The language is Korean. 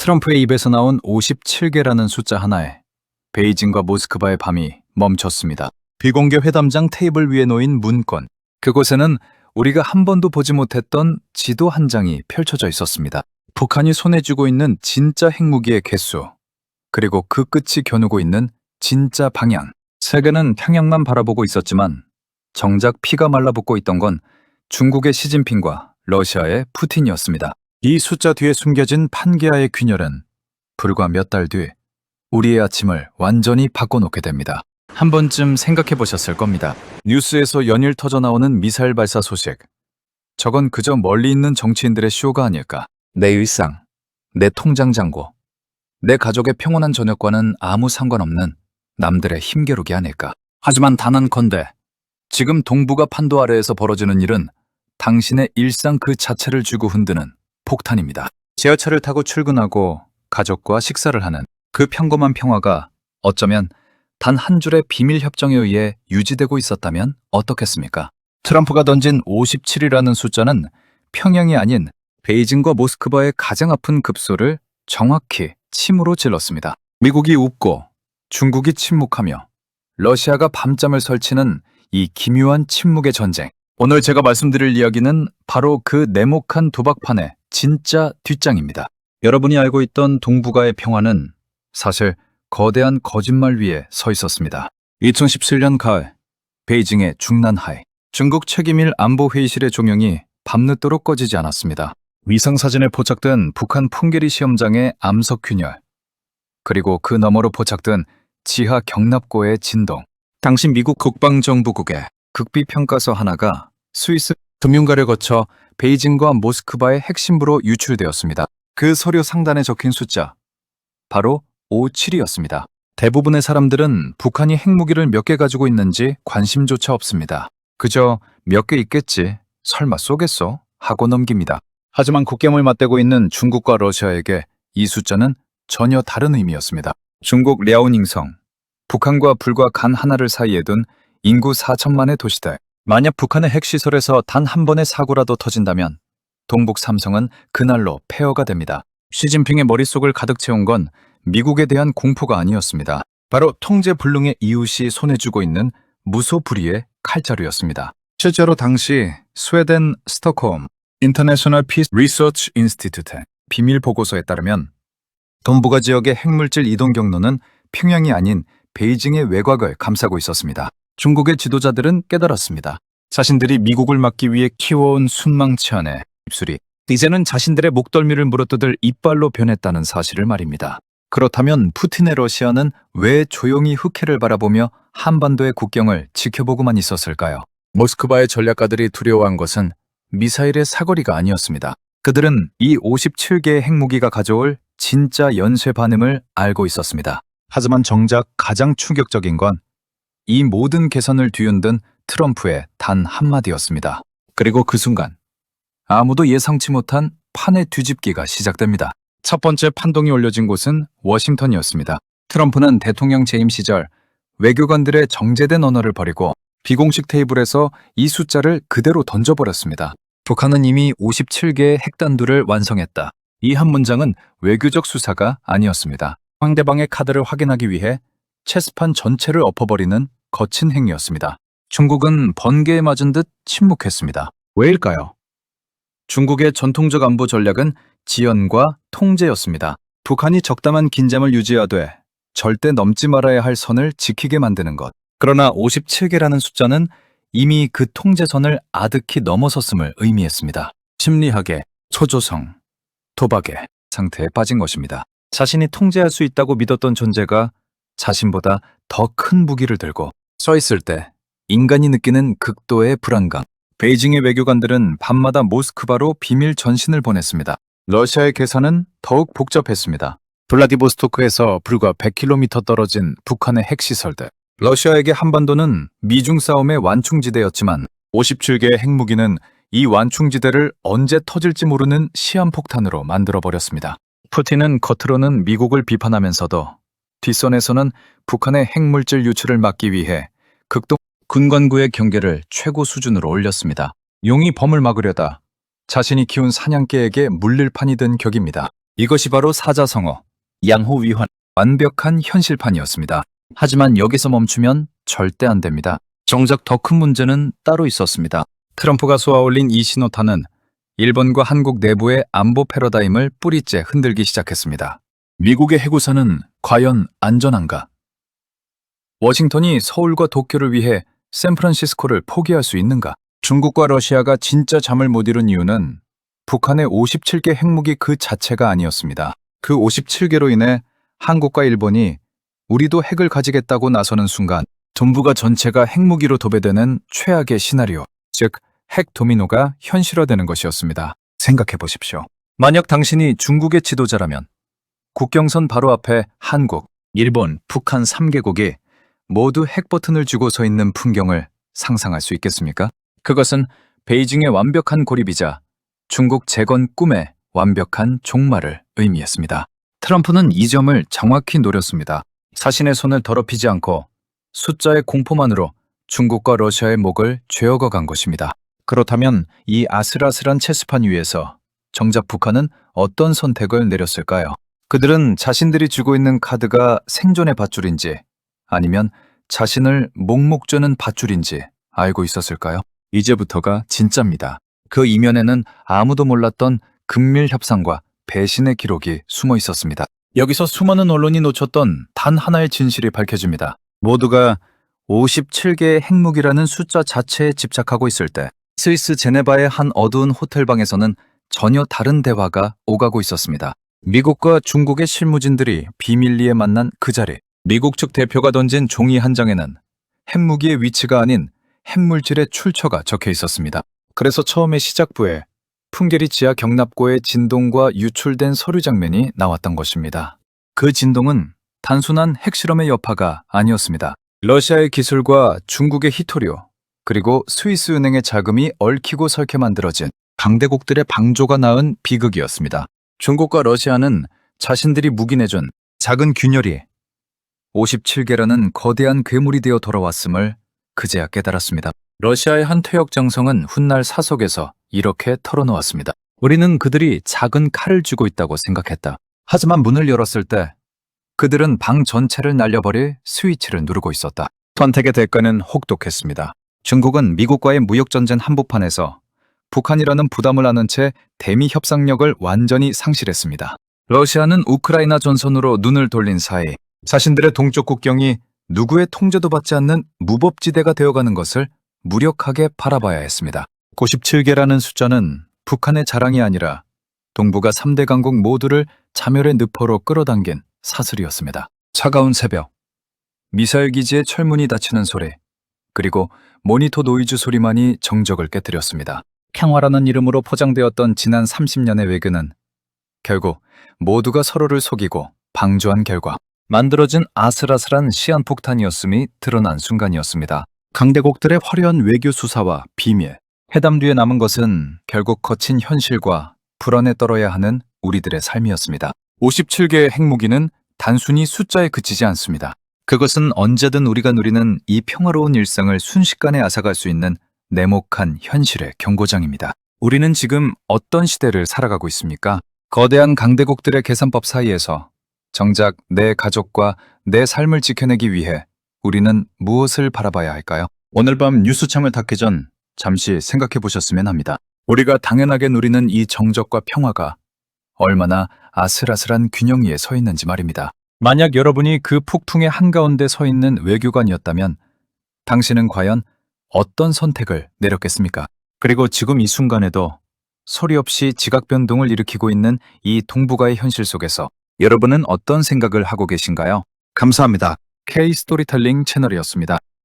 트럼프의 입에서 나온 57개라는 숫자 하나에 베이징과 모스크바의 밤이 멈췄습니다. 비공개 회담장 테이블 위에 놓인 문건. 그곳에는 우리가 한 번도 보지 못했던 지도 한 장이 펼쳐져 있었습니다. 북한이 손에 쥐고 있는 진짜 핵무기의 개수, 그리고 그 끝이 겨누고 있는 진짜 방향. 세계는 평양만 바라보고 있었지만 정작 피가 말라붙고 있던 건 중국의 시진핑과 러시아의 푸틴이었습니다. 이 숫자 뒤에 숨겨진 판게아의 균열은 불과 몇 달 뒤 우리의 아침을 완전히 바꿔놓게 됩니다. 한 번쯤 생각해 보셨을 겁니다. 뉴스에서 연일 터져 나오는 미사일 발사 소식. 저건 그저 멀리 있는 정치인들의 쇼가 아닐까. 내 일상, 내 통장 잔고, 내 가족의 평온한 저녁과는 아무 상관없는 남들의 힘겨루기 아닐까. 하지만 단언컨대 지금 동북아 판도 아래에서 벌어지는 일은 당신의 일상 그 자체를 쥐고 흔드는 폭탄입니다. 지하철을 타고 출근하고 가족과 식사를 하는 그 평범한 평화가 어쩌면 단 한 줄의 비밀 협정에 의해 유지되고 있었다면 어떻겠습니까? 트럼프가 던진 57이라는 숫자는 평양이 아닌 베이징과 모스크바의 가장 아픈 급소를 정확히 침으로 찔렀습니다. 미국이 웃고 중국이 침묵하며 러시아가 밤잠을 설치는 이 기묘한 침묵의 전쟁. 오늘 제가 말씀드릴 이야기는 바로 그 네모칸 도박판의 진짜 뒷장입니다. 여러분이 알고 있던 동북아의 평화는 사실 거대한 거짓말 위에 서 있었습니다. 2017년 가을, 베이징의 중난하이. 중국 책임일 안보회의실의 조명이 밤늦도록 꺼지지 않았습니다. 위성사진에 포착된 북한 풍계리 시험장의 암석 균열, 그리고 그 너머로 포착된 지하 경납고의 진동. 당시 미국 국방정보국의 극비평가서 하나가 스위스 금융가를 거쳐 베이징과 모스크바의 핵심부로 유출되었습니다. 그 서류 상단에 적힌 숫자, 바로 57이었습니다. 대부분의 사람들은 북한이 핵무기를 몇 개 가지고 있는지 관심조차 없습니다. 그저 몇 개 있겠지, 설마 쏘겠어? 하고 넘깁니다. 하지만 국경을 맞대고 있는 중국과 러시아에게 이 숫자는 전혀 다른 의미였습니다. 중국 랴오닝성, 북한과 불과 간 하나를 사이에 둔 인구 4천만의 도시들. 만약 북한의 핵시설에서 단 한 번의 사고라도 터진다면 동북 삼성은 그날로 폐허가 됩니다. 시진핑의 머릿속을 가득 채운 건 미국에 대한 공포가 아니었습니다. 바로 통제 불능의 이웃이 손에 쥐고 있는 무소불위의 칼자루였습니다. 실제로 당시 스웨덴 스톡홈 인터내셔널 피스 리서치 인스티튜트의 비밀 보고서에 따르면 동북아 지역의 핵물질 이동 경로는 평양이 아닌 베이징의 외곽을 감싸고 있었습니다. 중국의 지도자들은 깨달았습니다. 자신들이 미국을 막기 위해 키워온 순망치 안에 입술이 이제는 자신들의 목덜미를 물어뜯을 이빨로 변했다는 사실을 말입니다. 그렇다면 푸틴의 러시아는 왜 조용히 흑해를 바라보며 한반도의 국경을 지켜보고만 있었을까요? 모스크바의 전략가들이 두려워한 것은 미사일의 사거리가 아니었습니다. 그들은 이 57개의 핵무기가 가져올 진짜 연쇄 반응을 알고 있었습니다. 하지만 정작 가장 충격적인 건 이 모든 계산을 뒤흔든 트럼프의 단 한마디였습니다. 그리고 그 순간 아무도 예상치 못한 판의 뒤집기가 시작됩니다. 첫 번째 판동이 올려진 곳은 워싱턴이었습니다. 트럼프는 대통령 재임 시절 외교관들의 정제된 언어를 버리고 비공식 테이블에서 이 숫자를 그대로 던져버렸습니다. 북한은 이미 57개의 핵단두를 완성했다. 이 한 문장은 외교적 수사가 아니었습니다. 상대방의 카드를 확인하기 위해 체스판 전체를 엎어버리는 거친 행위였습니다. 중국은 번개에 맞은 듯 침묵했습니다. 왜일까요? 중국의 전통적 안보 전략은 지연과 통제였습니다. 북한이 적당한 긴장을 유지하되 절대 넘지 말아야 할 선을 지키게 만드는 것. 그러나 57개라는 숫자는 이미 그 통제선을 아득히 넘어섰음을 의미했습니다. 심리학의 초조성, 도박의 상태에 빠진 것입니다. 자신이 통제할 수 있다고 믿었던 존재가 자신보다 더 큰 무기를 들고 서 있을 때 인간이 느끼는 극도의 불안감. 베이징의 외교관들은 밤마다 모스크바로 비밀 전신을 보냈습니다. 러시아의 계산은 더욱 복잡했습니다. 블라디보스토크에서 불과 100km 떨어진 북한의 핵시설들. 러시아에게 한반도는 미중 싸움의 완충지대였지만 57개의 핵무기는 이 완충지대를 언제 터질지 모르는 시한폭탄으로 만들어버렸습니다. 푸틴은 겉으로는 미국을 비판하면서도 뒷선에서는 북한의 핵물질 유출을 막기 위해 극동 군관구의 경계를 최고 수준으로 올렸습니다. 용이 범을 막으려다 자신이 키운 사냥개에게 물릴 판이 된 격입니다. 이것이 바로 사자성어, 양호위환, 완벽한 현실판이었습니다. 하지만 여기서 멈추면 절대 안 됩니다. 정작 더 큰 문제는 따로 있었습니다. 트럼프가 쏘아올린 이 신호탄은 일본과 한국 내부의 안보 패러다임을 뿌리째 흔들기 시작했습니다. 미국의 해구사는 과연 안전한가? 워싱턴이 서울과 도쿄를 위해 샌프란시스코를 포기할 수 있는가? 중국과 러시아가 진짜 잠을 못 이룬 이유는 북한의 57개 핵무기 그 자체가 아니었습니다. 그 57개로 인해 한국과 일본이 우리도 핵을 가지겠다고 나서는 순간 동북아 전체가 핵무기로 도배되는 최악의 시나리오, 즉 핵 도미노가 현실화되는 것이었습니다. 생각해 보십시오. 만약 당신이 중국의 지도자라면 국경선 바로 앞에 한국, 일본, 북한 3개국이 모두 핵 버튼을 쥐고 서 있는 풍경을 상상할 수 있겠습니까? 그것은 베이징의 완벽한 고립이자 중국 재건 꿈의 완벽한 종말을 의미했습니다. 트럼프는 이 점을 정확히 노렸습니다. 자신의 손을 더럽히지 않고 숫자의 공포만으로 중국과 러시아의 목을 죄어가 간 것입니다. 그렇다면 이 아슬아슬한 체스판 위에서 정작 북한은 어떤 선택을 내렸을까요? 그들은 자신들이 쥐고 있는 카드가 생존의 밧줄인지 아니면 자신을 목목 조는 밧줄인지 알고 있었을까요? 이제부터가 진짜입니다. 그 이면에는 아무도 몰랐던 금밀 협상과 배신의 기록이 숨어 있었습니다. 여기서 수많은 언론이 놓쳤던 단 하나의 진실이 밝혀집니다. 모두가 57개의 핵무기라는 숫자 자체에 집착하고 있을 때 스위스 제네바의 한 어두운 호텔방에서는 전혀 다른 대화가 오가고 있었습니다. 미국과 중국의 실무진들이 비밀리에 만난 그 자리, 미국 측 대표가 던진 종이 한 장에는 핵무기의 위치가 아닌 핵물질의 출처가 적혀 있었습니다. 그래서 처음에 시작부에 풍계리 지하 경납고의 진동과 유출된 서류 장면이 나왔던 것입니다. 그 진동은 단순한 핵실험의 여파가 아니었습니다. 러시아의 기술과 중국의 히토리오, 그리고 스위스 은행의 자금이 얽히고 설켜 만들어진 강대국들의 방조가 낳은 비극이었습니다. 중국과 러시아는 자신들이 묵인해준 작은 균열이 57개라는 거대한 괴물이 되어 돌아왔음을 그제야 깨달았습니다. 러시아의 한 퇴역 장성은 훗날 사석에서 이렇게 털어놓았습니다. 우리는 그들이 작은 칼을 쥐고 있다고 생각했다. 하지만 문을 열었을 때 그들은 방 전체를 날려버릴 스위치를 누르고 있었다. 선택의 대가는 혹독했습니다. 중국은 미국과의 무역전쟁 한복판에서 북한이라는 부담을 안은 채 대미 협상력을 완전히 상실했습니다. 러시아는 우크라이나 전선으로 눈을 돌린 사이 자신들의 동쪽 국경이 누구의 통제도 받지 않는 무법지대가 되어가는 것을 무력하게 바라봐야 했습니다. 97개라는 숫자는 북한의 자랑이 아니라 동북아 3대 강국 모두를 자멸의 늪으로 끌어당긴 사슬이었습니다. 차가운 새벽, 미사일 기지의 철문이 닫히는 소리, 그리고 모니터 노이즈 소리만이 정적을 깨뜨렸습니다. 평화라는 이름으로 포장되었던 지난 30년의 외교는 결국 모두가 서로를 속이고 방조한 결과 만들어진 아슬아슬한 시한폭탄이었음이 드러난 순간이었습니다. 강대국들의 화려한 외교 수사와 비밀, 회담 뒤에 남은 것은 결국 거친 현실과 불안에 떨어야 하는 우리들의 삶이었습니다. 57개의 핵무기는 단순히 숫자에 그치지 않습니다. 그것은 언제든 우리가 누리는 이 평화로운 일상을 순식간에 앗아갈 수 있는 냉혹한 현실의 경고장입니다. 우리는 지금 어떤 시대를 살아가고 있습니까? 거대한 강대국들의 계산법 사이에서 정작 내 가족과 내 삶을 지켜내기 위해 우리는 무엇을 바라봐야 할까요? 오늘 밤 뉴스창을 닫기 전 잠시 생각해 보셨으면 합니다. 우리가 당연하게 누리는 이 정적과 평화가 얼마나 아슬아슬한 균형 위에 서 있는지 말입니다. 만약 여러분이 그 폭풍의 한가운데 서 있는 외교관이었다면 당신은 과연 어떤 선택을 내렸겠습니까? 그리고 지금 이 순간에도 소리 없이 지각 변동을 일으키고 있는 이 동북아의 현실 속에서 여러분은 어떤 생각을 하고 계신가요? 감사합니다. K 스토리텔링 채널이었습니다.